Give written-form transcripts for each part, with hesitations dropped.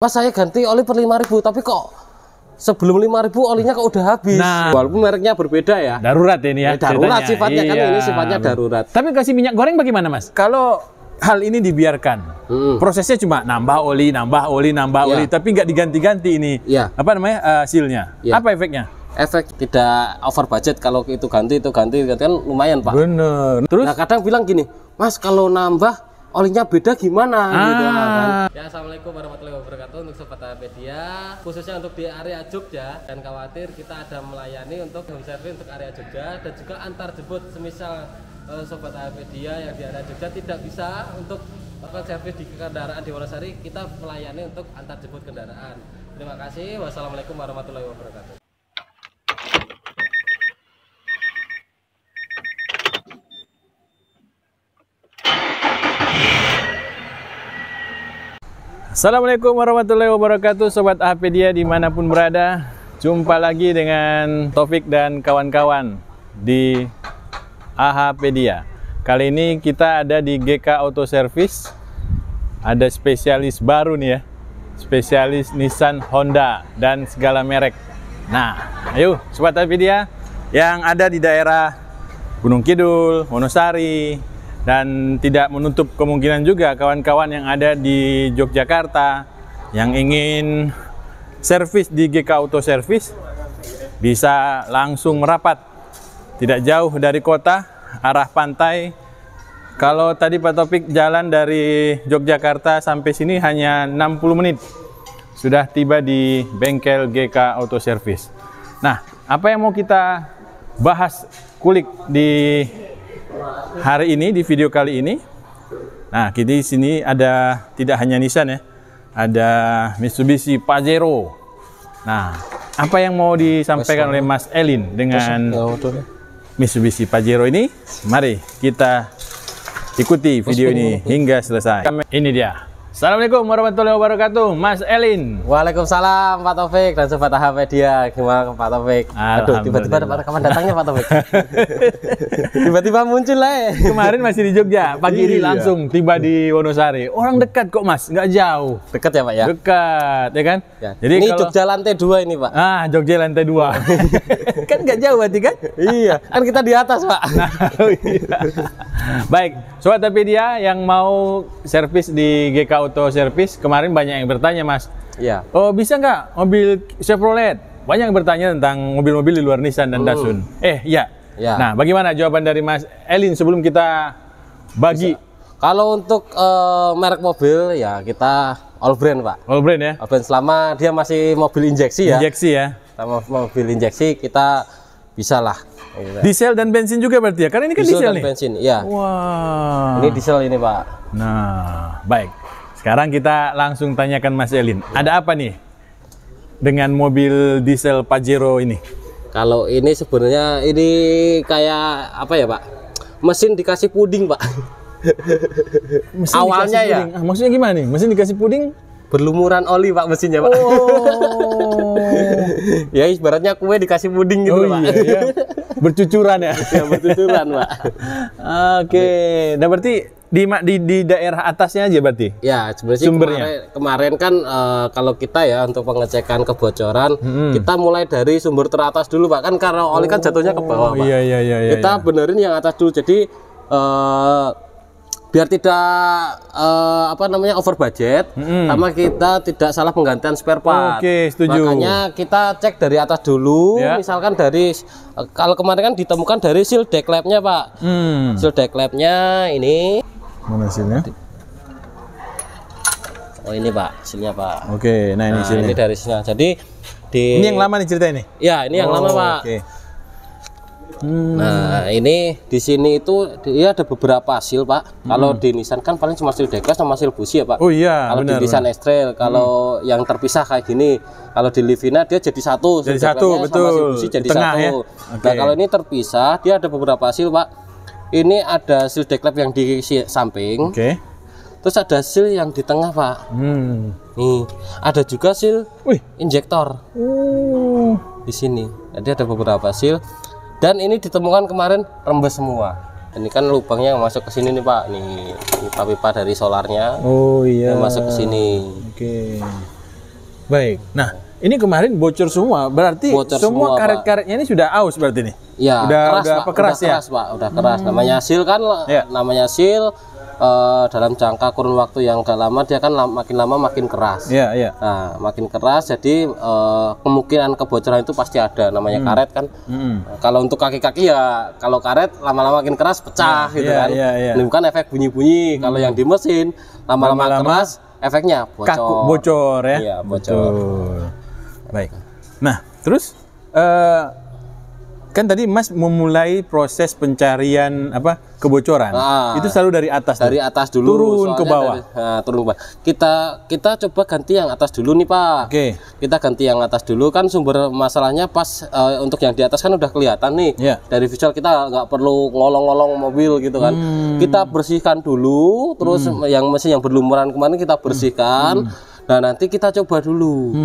Pas saya ganti oli per 5.000, tapi kok sebelum 5.000 olinya kok udah habis. Nah, walaupun mereknya berbeda ya. Darurat ini ya. Darurat ceritanya. sifatnya kan, Iya. ini sifatnya darurat. Tapi kasih minyak goreng bagaimana, Mas? Kalau hal ini dibiarkan, prosesnya cuma nambah oli, Iya. tapi nggak diganti-ganti ini. Iya. Apa namanya sealnya? Iya. Apa efeknya? Efek tidak over budget, kalau itu ganti kan lumayan Pak. Bener. Terus? Nah kadang bilang gini, Mas kalau nambah olinya beda gimana gitu kan. Ya, assalamualaikum warahmatullahi wabarakatuh untuk Sobat Hapedia, khususnya untuk di area Jogja. Dan khawatir kita ada melayani untuk home service untuk area Jogja dan juga antar jemput. Semisal Sobat Hapedia yang di area Jogja tidak bisa untuk servis di kendaraan di Wonosari, kita melayani untuk antar jemput kendaraan. Terima kasih. Wassalamualaikum warahmatullahi wabarakatuh. Assalamualaikum warahmatullahi wabarakatuh, Sobat Hapedia dimanapun berada. Jumpa lagi dengan Taufik dan kawan-kawan di Hapedia. Kali ini kita ada di GK Auto Service. Ada spesialis baru nih ya, spesialis Nissan, Honda, dan segala merek. Nah, ayo Sobat Hapedia yang ada di daerah Gunung Kidul, Wonosari, dan tidak menutup kemungkinan juga kawan-kawan yang ada di Yogyakarta yang ingin servis di GK Auto Service bisa langsung merapat, tidak jauh dari kota, arah pantai. Kalau tadi Pak Taufik jalan dari Yogyakarta sampai sini hanya 60 menit sudah tiba di bengkel GK Auto Service. Nah, apa yang mau kita bahas kulik di hari ini, di video kali ini? Nah, kita di sini ada tidak hanya Nissan ya, ada Mitsubishi Pajero. Nah, apa yang mau disampaikan oleh Mas Elin dengan Mitsubishi Pajero ini? Mari kita ikuti video ini hingga selesai. Ini dia. Assalamualaikum warahmatullahi wabarakatuh, Mas Elin. Waalaikumsalam Pak Taufik dan Sobat Hapedia. Gimana Pak Taufik? Aduh, tiba-tiba ada kapan datangnya Pak Taufik? Tiba-tiba muncul lah. Kemarin masih di Jogja, pagi ini langsung tiba di Wonosari. Orang dekat kok Mas, nggak jauh. Dekat ya Pak ya? Dekat, ya kan? Ya. Jadi ini kalau... Jogja lantai 2 ini Pak. Ah, Jogja lantai 2. Kan nggak jauh berarti kan? Iya, kan kita di atas Pak. Nah, iya. Baik, Sobat Hapedia yang mau servis di GK Auto Service, kemarin banyak yang bertanya Mas. Iya. Oh, bisa nggak mobil Chevrolet? Banyak yang bertanya tentang mobil-mobil di luar Nissan dan Datsun. Iya. Ya. Nah, bagaimana jawaban dari Mas Elin sebelum kita bagi? Kalau untuk merek mobil ya kita all brand Pak. All brand ya? All brand selama dia masih mobil injeksi ya. Injeksi ya? Sama mobil injeksi kita bisa lah. Diesel dan bensin juga berarti ya? Karena ini kan diesel dan nih? bensin, iya. Wah. Ini diesel ini Pak. Nah, baik. Sekarang kita langsung tanyakan Mas Elin. Ada apa nih dengan mobil diesel Pajero ini? Kalau ini sebenarnya ini kayak apa ya Pak? Mesin dikasih puding Pak. Mesin awalnya ya. Maksudnya gimana nih? Mesin dikasih puding? Berlumuran oli Pak mesinnya Pak. Oh. Ya ibaratnya kue dikasih puding gitu Pak. Iya. Bercucuran ya? Ya bercucuran Pak. Oke. Nah berarti di daerah atasnya aja berarti? Ya sebenarnya sumbernya kemarin kan kalau kita ya untuk pengecekan kebocoran kita mulai dari sumber teratas dulu Pak, kan karena oli kan jatuhnya ke bawah Pak. Iya, kita benerin yang atas dulu, jadi biar tidak apa namanya over budget, sama kita tidak salah penggantian spare part. Oke, setuju. Makanya kita cek dari atas dulu, misalkan dari kalau kemarin kan ditemukan dari seal deck labnya Pak. Seal deck labnya ini. Mana hasilnya? Oh ini Pak, hasilnya Pak. Oke, nah ini hasilnya. Ini dari sini. Jadi ini yang lama nih cerita ini? Ya, ini yang lama Pak. Okay. Nah, ini di sini itu dia ada beberapa hasil Pak. Kalau di Nissan kan paling cuma seal deckless sama seal busi ya Pak. Oh iya. Kalau di Nissan X-Trail, kalau yang terpisah kayak gini, kalau di Livina dia jadi satu. Jadi satu, betul. Sama seal busi jadi satu. Ya? Okay. Nah, kalau ini terpisah, dia ada beberapa hasil Pak. Ini ada seal deck lap yang di samping. Oke. Terus ada seal yang di tengah Pak. Nih, ada juga seal injektor. Di sini. Jadi ada beberapa seal. Dan ini ditemukan kemarin rembes semua. Ini kan lubangnya yang masuk ke sini nih Pak. Nih pipa-pipa dari solarnya. Oh iya. Yang masuk ke sini. Oke. Baik. Nah, ini kemarin bocor semua, berarti Bocor semua semua, karet-karetnya ini sudah aus berarti nih? Ya, udah keras, Pak. apa, keras ya? Keras, Pak. Udah keras. Namanya seal kan, Ya. namanya seal dalam jangka kurun waktu yang agak lama dia kan makin lama makin keras. Iya, iya. Nah, makin keras jadi kemungkinan kebocoran itu pasti ada. Namanya karet kan. Kalau untuk kaki-kaki ya kalau karet lama-lama makin keras pecah gitu iya, kan. iya, iya. Menimbulkan efek bunyi-bunyi. Kalau yang di mesin lama-lama keras efeknya bocor. Kaku, bocor ya? Iya, bocor. Betul. Baik. Nah, terus kan tadi Mas memulai proses pencarian kebocoran. Itu selalu dari atas. Dari atas dulu. Turun ke bawah. Turun ke bawah. Kita coba ganti yang atas dulu nih, Pak. Oke. Kita ganti yang atas dulu kan sumber masalahnya pas untuk yang di atas kan udah kelihatan nih. Iya. Dari visual kita nggak perlu ngolong-ngolong mobil gitu kan. Kita bersihkan dulu, terus yang mesin yang berlumuran kemarin kita bersihkan. Nah, nanti kita coba dulu.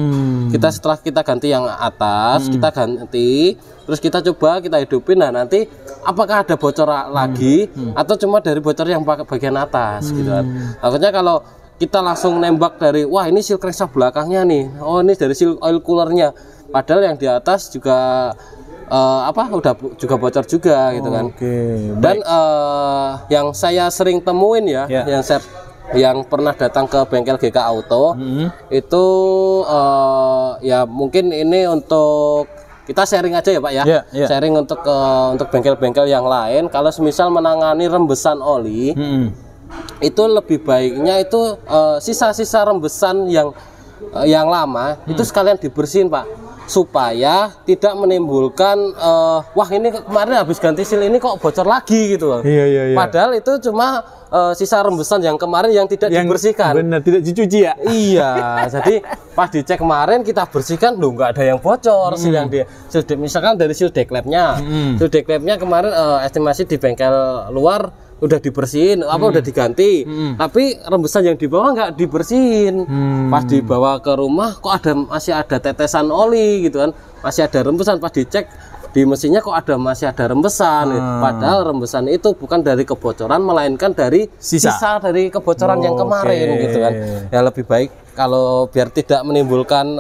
Setelah kita ganti yang atas, kita ganti, terus kita coba kita hidupin. Nah, nanti apakah ada bocor lagi atau cuma dari bocor yang bagian atas gitu kan. Akhirnya kalau kita langsung nembak dari wah ini seal crankshaft belakangnya nih. Oh, ini dari seal oil coolernya. Padahal yang di atas juga udah juga bocor juga gitu kan. Dan yang saya sering temuin yang pernah datang ke bengkel GK Auto itu ya mungkin ini untuk kita sharing aja ya Pak ya. Sharing untuk bengkel-bengkel yang lain kalau semisal menangani rembesan oli itu lebih baiknya itu sisa-sisa rembesan yang lama itu sekalian dibersihin Pak, supaya tidak menimbulkan wah ini kemarin habis ganti seal ini kok bocor lagi gitu loh. Iya. Padahal itu cuma sisa rembesan yang kemarin yang tidak dibersihkan. Benar, tidak dicuci ya. Iya, jadi pas dicek kemarin kita bersihkan loh nggak ada yang bocor. Seal yang misalkan dari seal deklapnya. Seal deklapnya kemarin estimasi di bengkel luar udah dibersihin, udah diganti, tapi rembesan yang di bawah nggak dibersihin. Pas dibawa ke rumah kok masih ada tetesan oli gitu kan, masih ada rembesan. Pas dicek di mesinnya kok masih ada rembesan. Padahal rembesan itu bukan dari kebocoran melainkan dari sisa dari kebocoran yang kemarin gitu kan. Ya lebih baik kalau biar tidak menimbulkan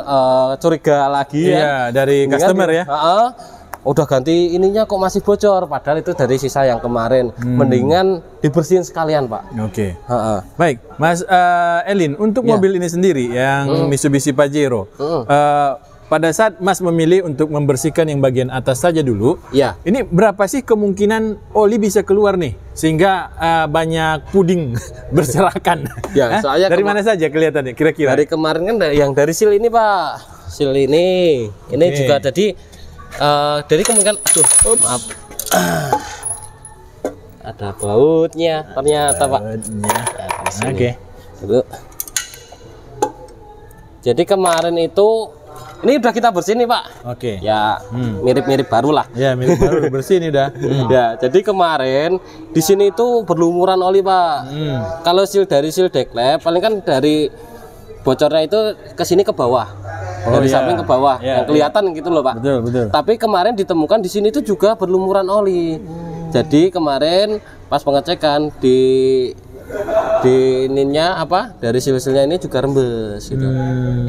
curiga lagi dari customer ya. Udah ganti ininya kok masih bocor, padahal itu dari sisa yang kemarin. Mendingan dibersihin sekalian Pak. Baik Mas Elin, untuk mobil ini sendiri yang Mitsubishi Pajero, pada saat Mas memilih untuk membersihkan yang bagian atas saja dulu, ini berapa sih kemungkinan oli bisa keluar nih sehingga banyak puding berserakan? Soalnya dari mana saja kelihatannya kira-kira? Dari kemarin kan yang dari seal ini Pak, seal ini juga jadi kemungkinan maaf ada bautnya ternyata Pak. Dulu. Jadi kemarin itu ini udah kita bersihin nih Pak. Ya mirip-mirip baru lah. Ya mirip baru bersih ini udah. Ya jadi kemarin di sini itu berlumuran oli Pak. Kalau dari seal deklap paling kan dari bocornya itu ke sini ke bawah. Dari samping ke bawah yang kelihatan gitu loh Pak. Betul. Tapi kemarin ditemukan di sini itu juga berlumuran oli. Jadi kemarin pas pengecekan di ininya dari silsilnya ini juga rembes gitu.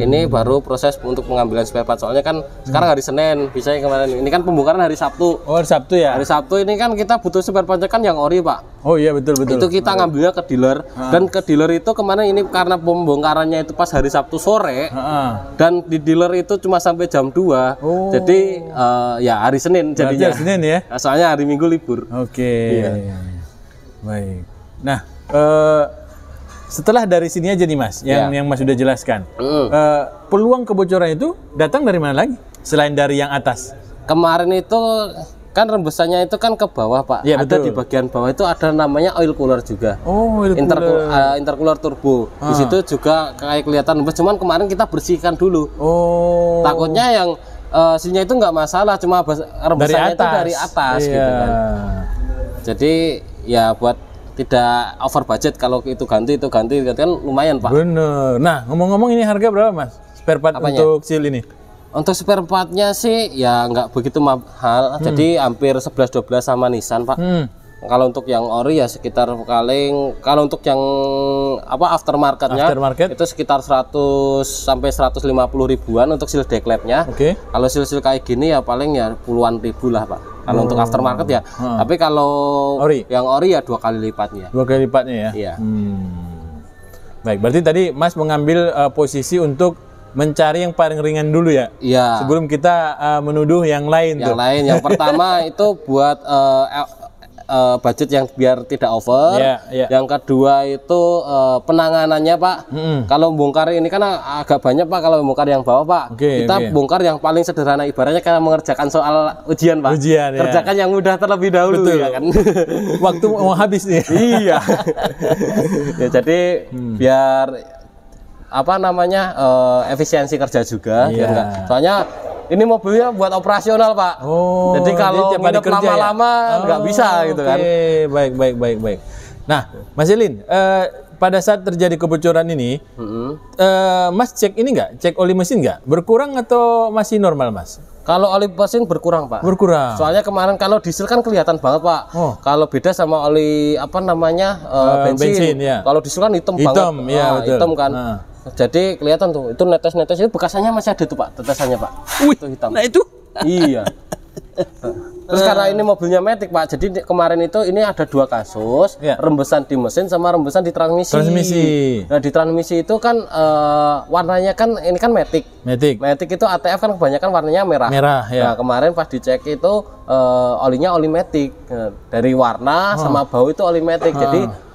Ini baru proses untuk pengambilan spare part, soalnya kan sekarang hari Senin, bisa kemarin ini kan pembongkaran hari Sabtu. Hari Sabtu ya. Hari Sabtu ini kan kita butuh spare part kan yang ori Pak. Oh iya betul. Itu kita ngambilnya ke dealer dan ke dealer itu kemarin ini karena pembongkarannya itu pas hari Sabtu sore dan di dealer itu cuma sampai jam 2. Jadi ya hari Senin jadinya. Hari Senin ya. Soalnya hari Minggu libur. Baik. Nah, setelah dari sini aja nih Mas, yang Mas sudah jelaskan, peluang kebocoran itu datang dari mana lagi selain dari yang atas? Kemarin itu kan rembesannya itu kan ke bawah Pak. Ada di bagian bawah itu ada namanya oil cooler juga. Oil cooler. Intercooler turbo. Di situ juga kayak kelihatan rembes, cuman kemarin kita bersihkan dulu. Takutnya yang silnya itu nggak masalah, cuma rembesannya itu dari atas gitu kan. Jadi ya buat tidak over budget, kalau itu ganti kan lumayan Pak. Bener. Nah ngomong-ngomong ini harga berapa Mas? Spare part untuk seal ini? Untuk spare partnya sih ya nggak begitu mahal, jadi hampir 11-12 sama Nissan Pak. Kalau untuk yang ori ya sekitar paling, kalau untuk yang aftermarketnya itu sekitar 100 sampai 150 ribuan untuk seal decklapnya. Kalau seal kayak gini ya paling ya puluhan ribu lah Pak. Kalau untuk aftermarket ya. Tapi kalau yang ori ya 2 kali lipatnya. 2 kali lipatnya ya. Iya. Baik, berarti tadi Mas mengambil posisi untuk mencari yang paling ringan dulu ya. Iya. Sebelum kita menuduh yang lain. Yang pertama itu buat budget yang biar tidak over. Yang kedua itu penanganannya Pak. Kalau bongkar ini kan agak banyak Pak, kalau bongkar yang bawah Pak. Kita bongkar yang paling sederhana, ibaratnya karena mengerjakan soal ujian Pak. Kerjakan yang mudah terlebih dahulu. Betul. Ya kan. Waktu mau habis nih. Iya. Ya, jadi biar efisiensi kerja juga. Soalnya ini mobilnya buat operasional Pak. Jadi kalau nginep lama-lama nggak bisa gitu kan. Baik. Nah, Mas Elin, pada saat terjadi kebocoran ini, Mas cek ini nggak? Cek oli mesin nggak? Berkurang atau masih normal Mas? Kalau oli mesin berkurang Pak. Berkurang. Soalnya kemarin kalau diesel kan kelihatan banget Pak. Kalau beda sama oli bensin. Ya. Kalau diesel kan hitam banget. Hitam kan. Jadi kelihatan tuh, itu netes-netes itu bekasannya masih ada tuh Pak, tetesannya Pak. Itu hitam. Nah itu? Iya. Terus karena ini mobilnya Matic Pak, jadi kemarin itu ini ada 2 kasus, rembesan di mesin sama rembesan di transmisi. Nah di transmisi itu kan warnanya kan ini kan Matic. Matic itu ATF kan kebanyakan warnanya merah. Nah kemarin pas dicek itu olinya oli Matic. Dari warna sama bau itu oli Matic. Jadi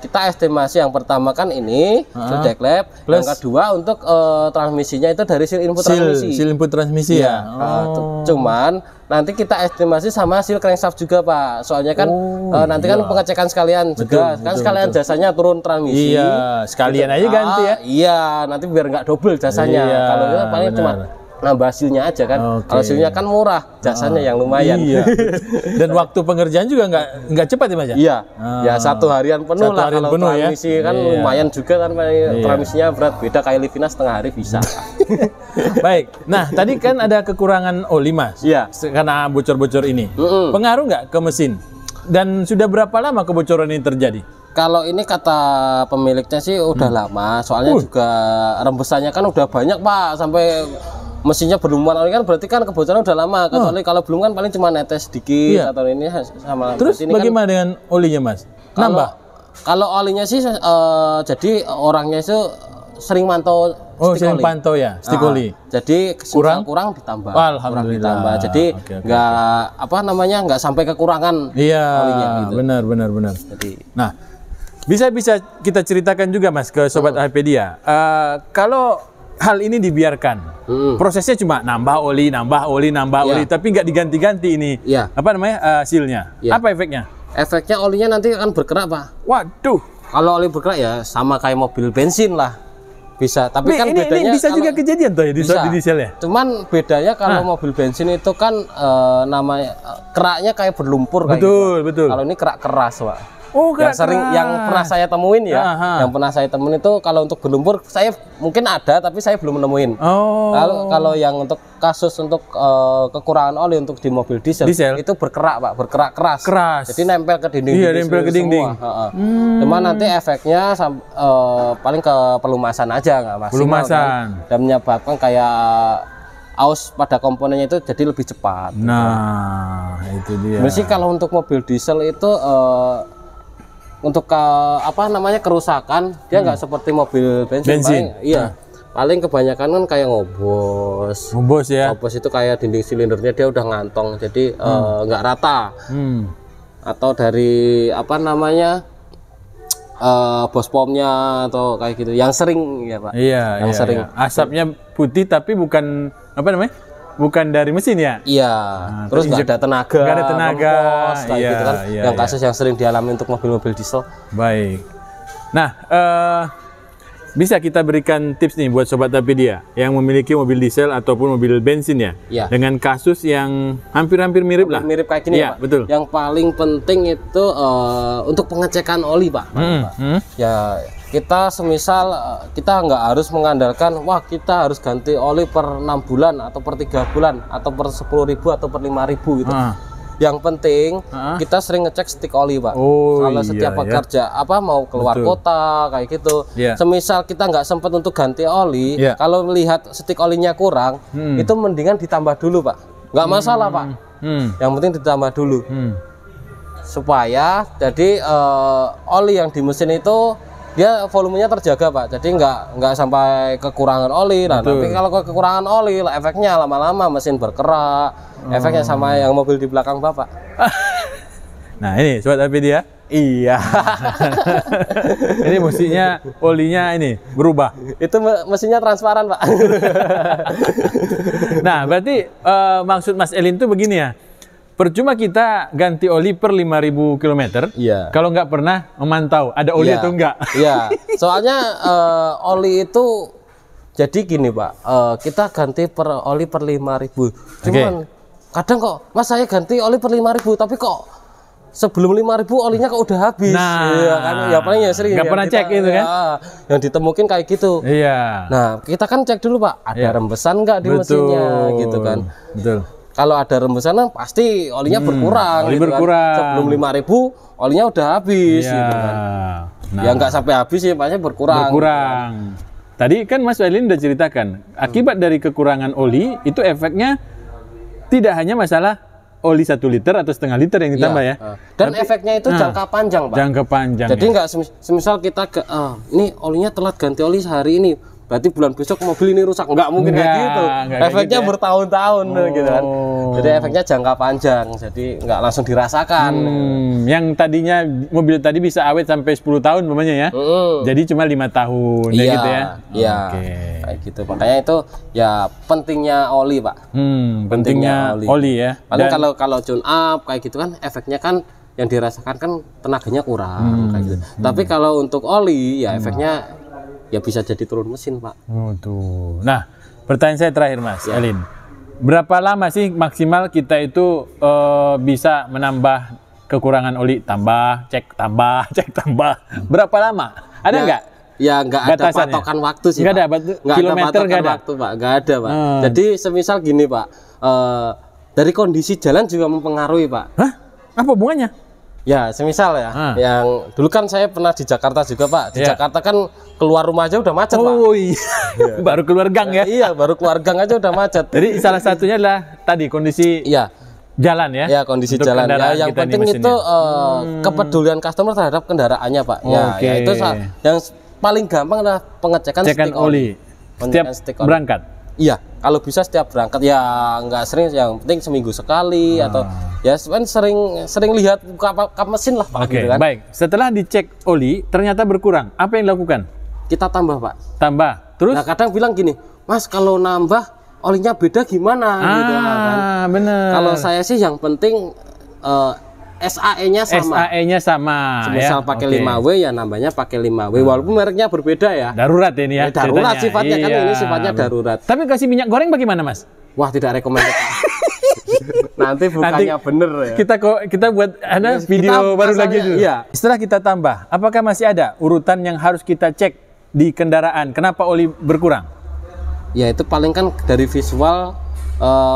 kita estimasi yang pertama kan ini seal decklap, yang kedua untuk transmisinya itu dari seal input transmisi. Seal input transmisi ya. Cuman nanti kita estimasi sama seal crankshaft juga Pak. Soalnya kan nanti kan pengecekan sekalian juga. Sekalian jasanya turun transmisi. Iya, sekalian aja ganti ya. Iya, nanti biar nggak double jasanya. Kalau itu paling cuma nambah hasilnya aja kan. Kalau hasilnya kan murah, jasanya yang lumayan. Dan waktu pengerjaan juga nggak cepat ya Mas? Iya. Ya 1 harian penuh lah. Kalau transmisi kan lumayan juga kan. Transmisinya berat, beda kayak Livina setengah hari bisa. Baik. Nah tadi kan ada kekurangan oli Mas. Iya. Karena bocor-bocor ini. Pengaruh nggak ke mesin? Dan sudah berapa lama kebocoran ini terjadi? Kalau ini kata pemiliknya sih udah lama. Soalnya juga rembesannya kan udah banyak Pak, sampai mesinnya berlumuran oli kan, berarti kan kebocoran udah lama. Kecuali kalau belum kan paling cuma netes sedikit atau ini sama. Terus ini bagaimana kan, dengan olinya Mas? Nambah? Kalau olinya sih jadi orangnya itu sering mantau sering pantau ya stik oli. Jadi kurang ditambah. Alhamdulillah. Kurang ditambah. Jadi nggak sampai kekurangan olinya gitu. Benar. Jadi nah, bisa kita ceritakan juga Mas ke sobat Hapedia. Kalau hal ini dibiarkan, prosesnya cuma nambah oli, tapi nggak diganti-ganti ini. Sealnya. Apa efeknya? Efeknya olinya nanti akan berkerak Pak. Waduh. Kalau oli berkerak ya sama kayak mobil bensin lah. Bisa, tapi kan bedanya ini bisa juga kejadian tuh ya di diesel ya. Cuman bedanya kalau mobil bensin itu kan namanya keraknya kayak berlumpur kayak betul. Kalau ini kerak keras Pak. Yang pernah saya temuin yang pernah saya temuin itu kalau untuk berlumpur saya mungkin ada, tapi saya belum nemuin. Kalau yang untuk kasus untuk kekurangan oli untuk di mobil diesel itu berkerak Pak, berkerak keras. Jadi nempel ke dinding. Iya, nempel ke dinding. Cuma nanti efeknya paling ke pelumasan aja, nggak maksimal kan? Dan menyebabkan kayak aus pada komponennya itu jadi lebih cepat. Nah, itu dia. Mesti kalau untuk mobil diesel itu untuk kerusakan dia nggak seperti mobil bensin. Paling kebanyakan kan kayak ngobos ya. Ngobos itu kayak dinding silindernya dia udah ngantong, jadi nggak rata. Atau dari bos pomnya atau kayak gitu yang sering ya Pak. Yang sering. Asapnya putih tapi bukan bukan dari mesin ya? Iya. Terus nggak ada tenaga. Nggak ada tenaga. Gitu kan. Yang kasus yang sering dialami untuk mobil-mobil diesel. Baik. Nah, bisa kita berikan tips nih buat sobat Hapedia yang memiliki mobil diesel ataupun mobil bensin ya? Dengan kasus yang hampir-hampir mirip lah. Mirip kayak gini ya, Pak. Betul. Yang paling penting itu untuk pengecekan oli Pak. Ya. Kita semisal kita nggak harus mengandalkan kita harus ganti oli per 6 bulan atau per 3 bulan atau per 10.000 atau per 5.000 gitu. Yang penting kita sering ngecek stik oli, Pak. Kalau setiap pekerja mau keluar kota kayak gitu. Semisal kita nggak sempat untuk ganti oli, kalau melihat stik olinya kurang, itu mendingan ditambah dulu, Pak. Nggak masalah, Pak. Yang penting ditambah dulu. Supaya jadi oli yang di mesin itu dia volumenya terjaga, Pak. Jadi nggak sampai kekurangan oli. Nah, tapi kalau kekurangan oli, efeknya lama-lama mesin berkerak. Efeknya sama yang mobil di belakang Bapak. Nah, ini Sobat APedia. Iya. Ini mesinnya olinya ini berubah. Itu mesinnya transparan, Pak. Nah, berarti maksud Mas Elin tuh begini ya. Percuma kita ganti oli per 5.000 km, kalau nggak pernah memantau ada oli atau enggak. Iya, soalnya oli itu jadi gini, Pak. Kita ganti oli per 5.000. Cuman kadang kok, Mas, saya ganti oli per 5.000, tapi kok sebelum 5.000 olinya kok udah habis. Nah, kan ya paling ya sering. Nggak pernah cek itu kan? Yang ditemukin kayak gitu. Iya. Nah, kita kan cek dulu, Pak. Ada rembesan nggak di mesinnya, gitu kan? Betul. Kalau ada rembesan pasti olinya berkurang. Oli gitu berkurang. Kan. Sebelum 5.000 olinya udah habis. Gitu kan. Nah, ya nggak sampai habis sih, pasti berkurang. Berkurang. Gitu kan. Tadi kan Mas Elin udah ceritakan, akibat dari kekurangan oli itu efeknya tidak hanya masalah oli 1 liter atau setengah liter yang ditambah ya. Dan efeknya itu jangka panjang, Pak. Jangka panjang. Jadi nggak semisal kita ini olinya telat ganti oli sehari ini, berarti bulan besok mobil ini rusak. Nggak mungkin kayak gitu. Efeknya gitu bertahun-tahun gitu kan. Jadi efeknya jangka panjang, jadi nggak langsung dirasakan. Yang tadinya mobil tadi bisa awet sampai 10 tahun namanya ya. Jadi cuma 5 tahun ya gitu ya. Iya. Kayak gitu. Makanya itu ya pentingnya oli, Pak. Pentingnya oli ya. Paling kalau tune up kayak gitu kan efeknya kan yang dirasakan kan tenaganya kurang kayak gitu. Tapi kalau untuk oli ya efeknya ya bisa jadi turun mesin, Pak. Tuh. Nah, pertanyaan saya terakhir, Mas Elin. Berapa lama sih maksimal kita itu bisa menambah kekurangan oli? Cek tambah. Berapa lama? Ada nggak? Ya nggak ada patokan waktu sih, nggak Pak. Ada kilometer, nggak ada waktu, Pak. Nggak ada, Pak. Jadi semisal gini, Pak. Dari kondisi jalan juga mempengaruhi, Pak. Hah? Apa hubungannya? Ya, semisal ya, yang dulu kan saya pernah di Jakarta juga, Pak. Di Jakarta kan keluar rumah aja udah macet, Pak. Iya. Baru keluar gang ya? Iya, baru keluar gang aja udah macet. Jadi salah satunya adalah tadi kondisi jalan ya? Ya, kondisi jalan. Ya, yang penting itu kepedulian customer terhadap kendaraannya, Pak. Ya, itu yang paling gampang adalah pengecekan stik oli. Setiap berangkat? Iya, kalau bisa setiap berangkat ya nggak sering, yang penting seminggu sekali atau ya sering lihat kap mesin lah, Pak. Oke, gitu kan. Baik. Setelah dicek oli ternyata berkurang, apa yang dilakukan? Kita tambah, Pak. Tambah. Terus? Nah, kadang bilang gini, Mas, kalau nambah olinya beda gimana? Gitu kan. Bener. Kalau saya sih yang penting SAE-nya sama. SAE-nya sama. Misal pakai 5W ya nambahnya pakai 5W, walaupun mereknya berbeda ya. Darurat ini ya. Darurat sifatnya kan, ini sifatnya darurat. Tapi kasih minyak goreng bagaimana, Mas? Wah, tidak recommended. Nanti bukannya bener ya. Kita buat video baru lagi dulu. Iya. Setelah kita tambah, apakah masih ada urutan yang harus kita cek di kendaraan? Kenapa oli berkurang? Ya itu paling kan dari visual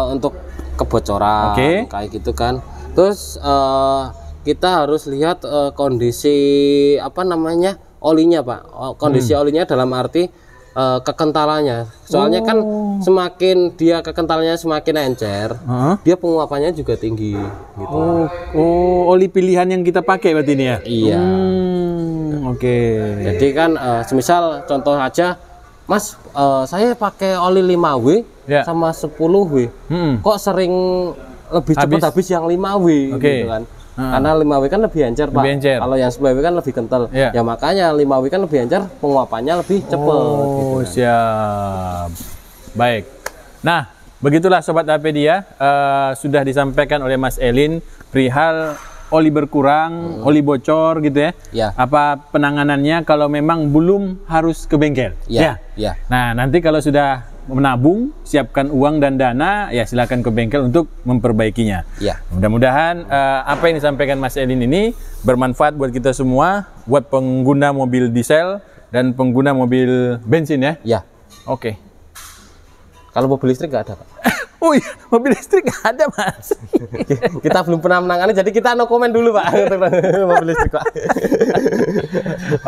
untuk kebocoran kayak gitu kan. Terus kita harus lihat kondisi olinya, Pak. Kondisi olinya dalam arti kekentalannya. Soalnya kan semakin dia kekentalannya semakin encer, dia penguapannya juga tinggi gitu. Oli pilihan yang kita pakai berarti ini ya? Iya. Jadi kan semisal contoh aja, Mas, saya pakai oli 5W sama 10W. Kok sering lebih cepat habis yang 5W gitu kan. Karena 5W kan lebih encer, Pak. Kalau yang 10W kan lebih kental. Ya makanya 5W kan lebih encer, penguapannya lebih cepat gitu kan. Siap. Baik. Nah, begitulah Sobat APedia, sudah disampaikan oleh Mas Elin perihal oli berkurang, oli bocor gitu ya. Apa penanganannya kalau memang belum harus ke bengkel? Ya. Nah, nanti kalau sudah menabung, siapkan uang dan dana, ya silakan ke bengkel untuk memperbaikinya. Mudah-mudahan apa yang disampaikan Mas Elin ini bermanfaat buat kita semua, buat pengguna mobil diesel dan pengguna mobil bensin ya. Oke. Kalau mobil listrik nggak ada, Pak. Oh iya, mobil listrik ada Mas. Kita belum pernah menangani, jadi kita no komen dulu Pak untuk mobil listrik Pak.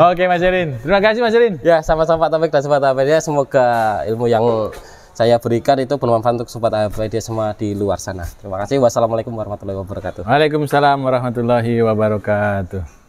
Oke Mas Erin, terima kasih Mas Erin. Ya sama-sama Pak Taufik dan Sobat APD, semoga ilmu yang saya berikan itu bermanfaat untuk Sobat APD semua di luar sana. Terima kasih. Wassalamualaikum warahmatullahi wabarakatuh. Waalaikumsalam warahmatullahi wabarakatuh.